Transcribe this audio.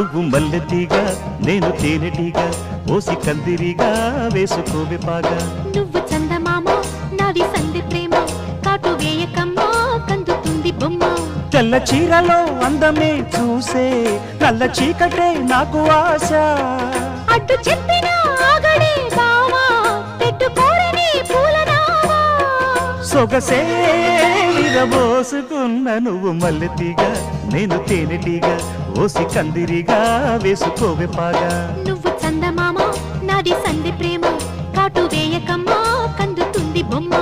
నువ్వు మల్లెతీగా నేను తేనెటీగా ఓసి కందిరిగా వేసుకోవే పాగా నువ్వు చందమామ నాది సంధి ప్రేమ కాటు వేయకమ్మా కందుతుంది బొమ్మ తెల్ల చీరలో అందమే చూసే నల్ల చీకటే నాకు ఆశ అడ్డు చెప్పిన ఆగడే బావా పెట్టుకోరని పూలనావా సొగసే విరబోసుకున్న నువ్వు మల్లెతీగా నేను తేనెటీగా ఓసి కందిరిగా వేసుకోవే పాగా నువ్వు చందమామ నాది సంధి ప్రేమ కాటు వేయకమ్మా కందుతుంది బొమ్మ